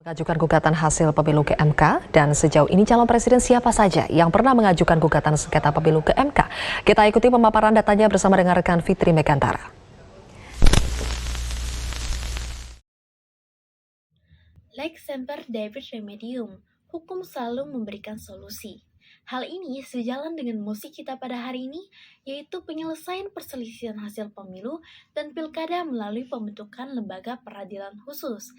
Mengajukan gugatan hasil pemilu ke MK dan sejauh ini calon presiden siapa saja yang pernah mengajukan gugatan sengketa pemilu ke MK? Kita ikuti pemaparan datanya bersama dengan rekan Fitri Megantara. Like semper David Remedium, hukum selalu memberikan solusi. Hal ini sejalan dengan musik kita pada hari ini, yaitu penyelesaian perselisihan hasil pemilu dan pilkada melalui pembentukan lembaga peradilan khusus.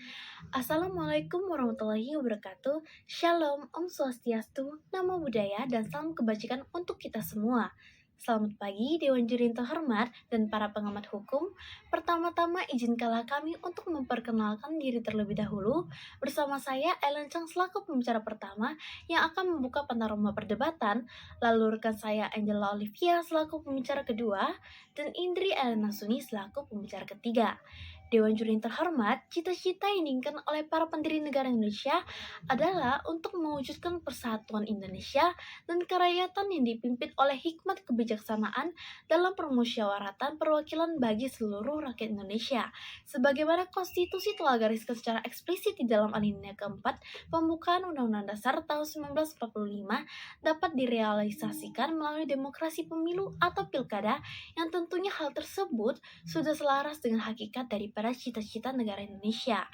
Assalamualaikum warahmatullahi wabarakatuh. Shalom, Om Swastiastu, Namo Buddhaya, dan salam kebajikan untuk kita semua. Selamat pagi Dewan Juri yang terhormat dan para pengamat hukum. Pertama-tama izinkanlah kami untuk memperkenalkan diri terlebih dahulu. Bersama saya Ellen Chang selaku pembicara pertama yang akan membuka panorama perdebatan. Lalu rekan saya Angela Olivia selaku pembicara kedua dan Indri Elena Suni selaku pembicara ketiga. Dewan Juri yang terhormat, cita-cita yang diinginkan oleh para pendiri negara Indonesia adalah untuk mewujudkan persatuan Indonesia dan kerakyatan yang dipimpin oleh hikmat kebijaksanaan dalam permusyawaratan perwakilan bagi seluruh rakyat Indonesia. Sebagaimana konstitusi telah gariskan secara eksplisit di dalam alinea keempat, pembukaan Undang-Undang Dasar tahun 1945 dapat direalisasikan melalui demokrasi pemilu atau pilkada yang tentunya hal tersebut sudah selaras dengan hakikat daripada cita-cita negara Indonesia.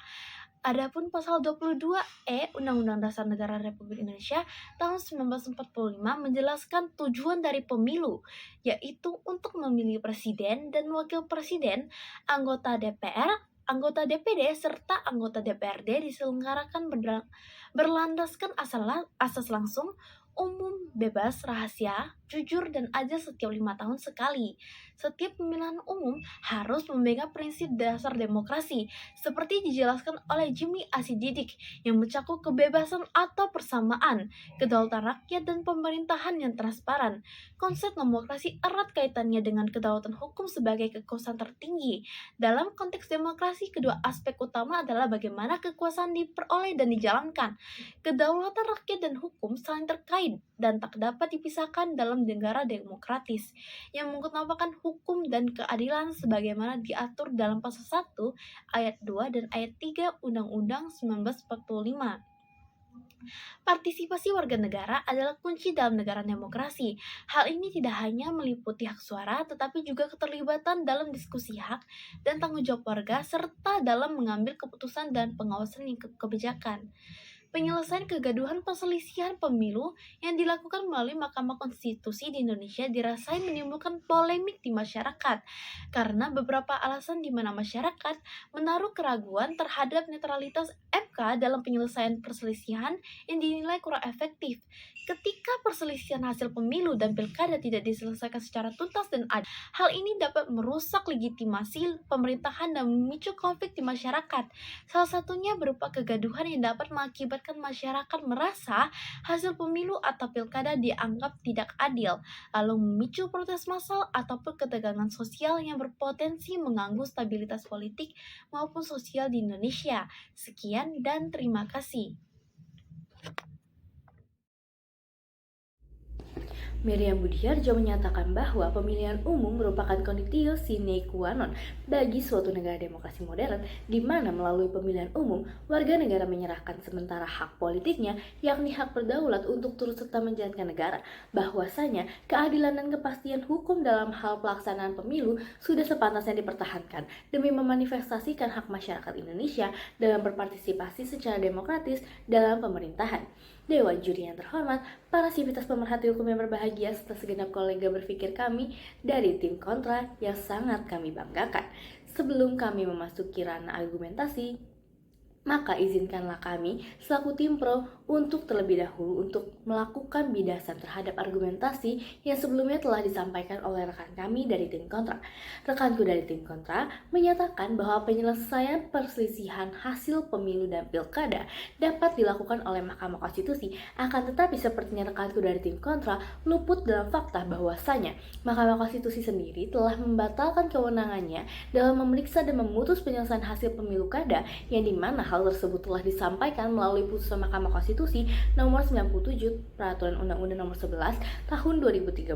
Adapun pasal 22E Undang-Undang Dasar Negara Republik Indonesia tahun 1945 menjelaskan tujuan dari pemilu, yaitu untuk memilih presiden dan wakil presiden, anggota DPR, anggota DPD, serta anggota DPRD diselenggarakan berlandaskan asas langsung, umum, bebas, rahasia, jujur, dan adil setiap 5 tahun sekali. Setiap pemilihan umum harus memegang prinsip dasar demokrasi, seperti dijelaskan oleh Jimmy Asididik, yang mencakup kebebasan atau persamaan, kedaulatan rakyat, dan pemerintahan yang transparan. Konsep demokrasi erat kaitannya dengan kedaulatan hukum sebagai kekuasaan tertinggi. Dalam konteks demokrasi, kedua aspek utama adalah bagaimana kekuasaan diperoleh dan dijalankan. Kedaulatan rakyat dan hukum saling terkait dan tak dapat dipisahkan dalam negara demokratis yang mengutamakan hukum dan keadilan sebagaimana diatur dalam pasal 1 ayat 2 dan ayat 3 Undang-Undang 1945. Partisipasi warga negara adalah kunci dalam negara demokrasi. Hal ini tidak hanya meliputi hak suara, tetapi juga keterlibatan dalam diskusi hak dan tanggung jawab warga, serta dalam mengambil keputusan dan pengawasan kebijakan. Penyelesaian kegaduhan perselisihan pemilu yang dilakukan melalui Mahkamah Konstitusi di Indonesia dirasai menimbulkan polemik di masyarakat karena beberapa alasan di mana masyarakat menaruh keraguan terhadap netralitas MK dalam penyelesaian perselisihan yang dinilai kurang efektif. Ketika perselisihan hasil pemilu dan pilkada tidak diselesaikan secara tuntas dan adil, hal ini dapat merusak legitimasi pemerintahan dan memicu konflik di masyarakat. Salah satunya berupa kegaduhan yang dapat mengakibatkan masyarakat merasa hasil pemilu atau pilkada dianggap tidak adil, lalu memicu protes massal ataupun ketegangan sosial yang berpotensi mengganggu stabilitas politik maupun sosial di Indonesia. Sekian dan terima kasih. Miriam Budiarjo menyatakan bahwa pemilihan umum merupakan konditio sine qua non bagi suatu negara demokrasi modern, di mana melalui pemilihan umum, warga negara menyerahkan sementara hak politiknya, yakni hak berdaulat untuk turut serta menjalankan negara. Bahwasanya keadilan dan kepastian hukum dalam hal pelaksanaan pemilu sudah sepantasnya dipertahankan demi memanifestasikan hak masyarakat Indonesia dalam berpartisipasi secara demokratis dalam pemerintahan. Dewan Juri yang terhormat, para sivitas pemerhati hukum yang berbahagia, serta segenap kolega berpikir kami dari tim kontra yang sangat kami banggakan. Sebelum kami memasuki ranah argumentasi, maka izinkanlah kami selaku tim pro untuk terlebih dahulu untuk melakukan bidasan terhadap argumentasi yang sebelumnya telah disampaikan oleh rekan kami dari tim kontra. Rekanku dari tim kontra menyatakan bahwa penyelesaian perselisihan hasil pemilu dan pilkada dapat dilakukan oleh Mahkamah Konstitusi. Akan tetapi sepertinya rekanku dari tim kontra luput dalam fakta bahwasanya Mahkamah Konstitusi sendiri telah membatalkan kewenangannya dalam memeriksa dan memutus penyelesaian hasil pemilu kada, yang dimana hal tersebut telah disampaikan melalui putusan Mahkamah Konstitusi nomor 97 Peraturan Undang-Undang nomor 11 tahun 2013.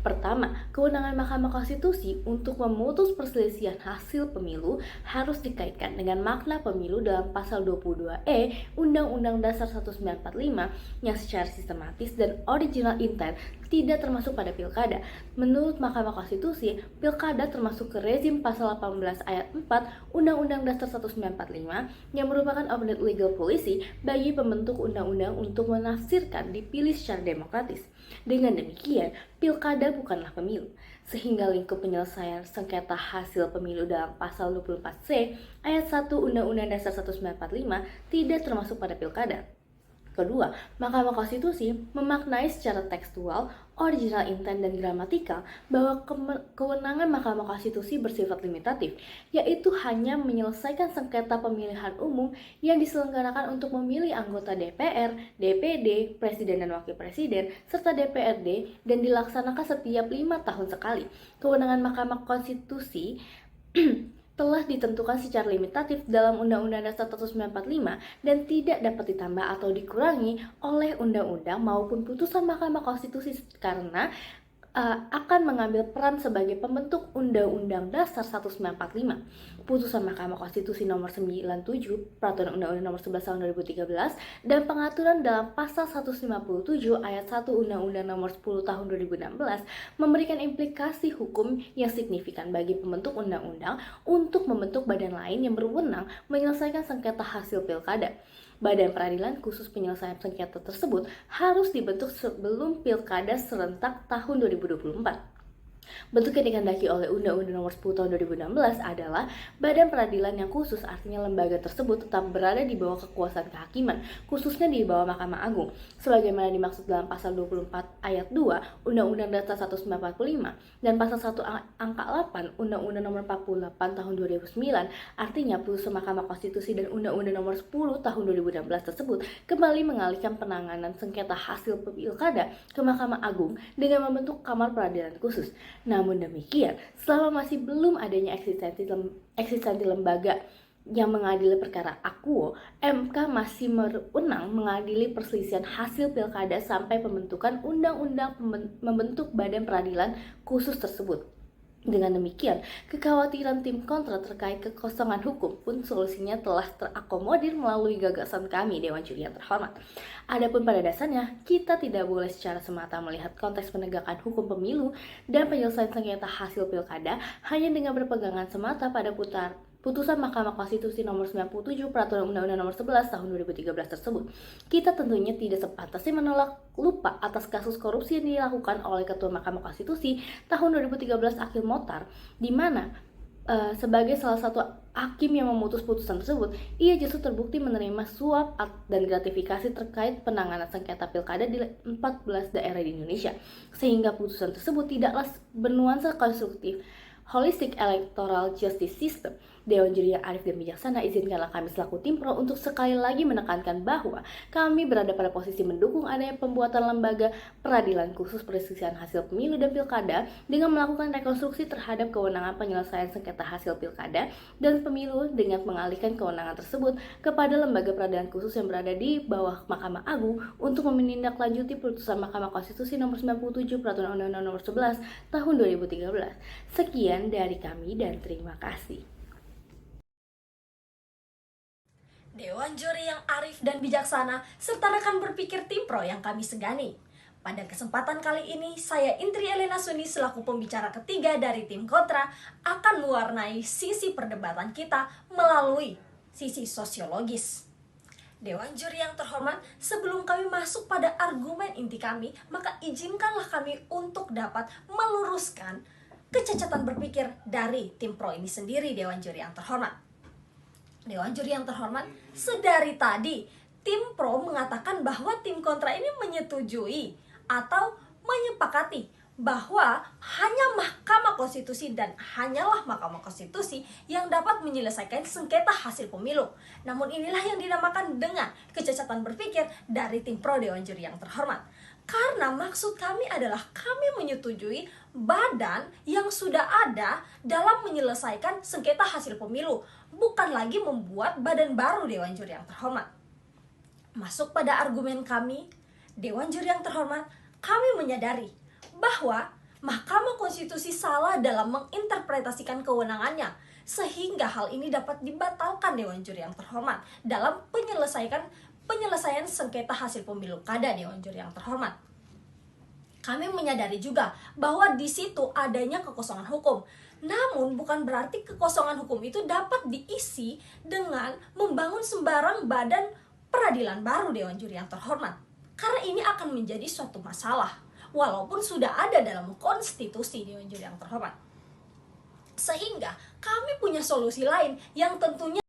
Pertama, kewenangan Mahkamah Konstitusi untuk memutus perselisihan hasil pemilu harus dikaitkan dengan makna pemilu dalam pasal 22E Undang-Undang Dasar 1945 yang secara sistematis dan original intent tidak termasuk pada pilkada. Menurut Mahkamah Konstitusi, pilkada termasuk ke rezim pasal 18 ayat 4 Undang-Undang Dasar 1945 yang merupakan open legal policy bagi pembentuk undang-undang untuk menafsirkan dipilih secara demokratis. Dengan demikian, pilkada bukanlah pemilu, sehingga lingkup penyelesaian sengketa hasil pemilu dalam pasal 24C ayat 1 Undang-Undang Dasar 1945 tidak termasuk pada pilkada. Kedua, Mahkamah Konstitusi memaknai secara tekstual, original intent dan gramatikal bahwa kewenangan Mahkamah Konstitusi bersifat limitatif, yaitu hanya menyelesaikan sengketa pemilihan umum yang diselenggarakan untuk memilih anggota DPR, DPD, Presiden dan Wakil Presiden, serta DPRD dan dilaksanakan setiap 5 tahun sekali. Kewenangan Mahkamah Konstitusi telah ditentukan secara limitatif dalam Undang-Undang Dasar 1945 dan tidak dapat ditambah atau dikurangi oleh undang-undang maupun putusan Mahkamah Konstitusi karena akan mengambil peran sebagai pembentuk Undang-Undang Dasar 1945. Putusan Mahkamah Konstitusi nomor 97 Peraturan Undang-Undang nomor 11 tahun 2013 dan pengaturan dalam pasal 157 ayat 1 Undang-Undang nomor 10 tahun 2016 memberikan implikasi hukum yang signifikan bagi pembentuk undang-undang untuk membentuk badan lain yang berwenang menyelesaikan sengketa hasil pilkada. Badan peradilan khusus penyelesaian sengketa tersebut harus dibentuk sebelum pilkada serentak tahun 2024. Bentuk yang dikehendaki oleh Undang-Undang Nomor 10 Tahun 2016 adalah badan peradilan yang khusus, artinya lembaga tersebut tetap berada di bawah kekuasaan kehakiman, khususnya di bawah Mahkamah Agung, sebagaimana dimaksud dalam pasal 24 ayat 2 Undang-Undang Dasar 1945 dan pasal 1 angka 8 Undang-Undang Nomor 48 Tahun 2009. Artinya putusan Mahkamah Konstitusi dan Undang-Undang Nomor 10 Tahun 2016 tersebut kembali mengalihkan penanganan sengketa hasil pilkada ke Mahkamah Agung dengan membentuk Kamar Peradilan Khusus. Namun demikian, selama masih belum adanya eksistensi lembaga yang mengadili perkara akuo, MK masih berwenang mengadili perselisihan hasil pilkada sampai pembentukan undang-undang membentuk badan peradilan khusus tersebut. Dengan demikian, kekhawatiran tim kontra terkait kekosongan hukum pun solusinya telah terakomodir melalui gagasan kami, Dewan Juri yang terhormat. Adapun pada dasarnya, kita tidak boleh secara semata melihat konteks penegakan hukum pemilu dan penyelesaian sengketa hasil pilkada hanya dengan berpegangan semata pada putusan Mahkamah Konstitusi nomor 97 Peraturan Undang-Undang nomor 11 tahun 2013 tersebut. Kita tentunya tidak sepantasnya menolak lupa atas kasus korupsi yang dilakukan oleh Ketua Mahkamah Konstitusi tahun 2013 Akhil Mokhtar, di mana sebagai salah satu hakim yang memutus putusan tersebut, ia justru terbukti menerima suap dan gratifikasi terkait penanganan sengketa pilkada di 14 daerah di Indonesia, sehingga putusan tersebut tidaklah bernuansa konstruktif Holistic Electoral Justice System. Dewan Juri yang arif dan bijaksana, izinkanlah kami selaku tim pro untuk sekali lagi menekankan bahwa kami berada pada posisi mendukung adanya pembuatan lembaga peradilan khusus perselisihan hasil pemilu dan pilkada dengan melakukan rekonstruksi terhadap kewenangan penyelesaian sengketa hasil pilkada dan pemilu dengan mengalihkan kewenangan tersebut kepada lembaga peradilan khusus yang berada di bawah Mahkamah Agung untuk menindaklanjuti putusan Mahkamah Konstitusi nomor 97 Peraturan Undang-Undang nomor 11 tahun 2013. Sekian dari kami dan terima kasih. Dewan Juri yang arif dan bijaksana, serta rekan berpikir tim pro yang kami segani. Pada kesempatan kali ini, saya Indri Elena Suni selaku pembicara ketiga dari tim kontra akan mewarnai sisi perdebatan kita melalui sisi sosiologis. Dewan Juri yang terhormat, sebelum kami masuk pada argumen inti kami, maka izinkanlah kami untuk dapat meluruskan kecacatan berpikir dari tim pro ini sendiri, Dewan Juri yang terhormat. Dewan Juri yang terhormat, sedari tadi tim pro mengatakan bahwa tim kontra ini menyetujui atau menyepakati bahwa hanya Mahkamah Konstitusi dan hanyalah Mahkamah Konstitusi yang dapat menyelesaikan sengketa hasil pemilu. Namun inilah yang dinamakan dengan kecacatan berpikir dari tim pro, Dewan Juri yang terhormat. Karena maksud kami adalah kami menyetujui badan yang sudah ada dalam menyelesaikan sengketa hasil pemilu, bukan lagi membuat badan baru, Dewan Juri yang terhormat. Masuk pada argumen kami, Dewan Juri yang terhormat, kami menyadari bahwa Mahkamah Konstitusi salah dalam menginterpretasikan kewenangannya, sehingga hal ini dapat dibatalkan Dewan Juri yang terhormat dalam penyelesaian sengketa hasil pemilu kada Dewan Juri yang terhormat. Kami menyadari juga bahwa di situ adanya kekosongan hukum. Namun bukan berarti kekosongan hukum itu dapat diisi dengan membangun sembarang badan peradilan baru Dewan Juri yang terhormat. Karena ini akan menjadi suatu masalah, walaupun sudah ada dalam konstitusi Dewan Juri yang terhormat. Sehingga kami punya solusi lain yang tentunya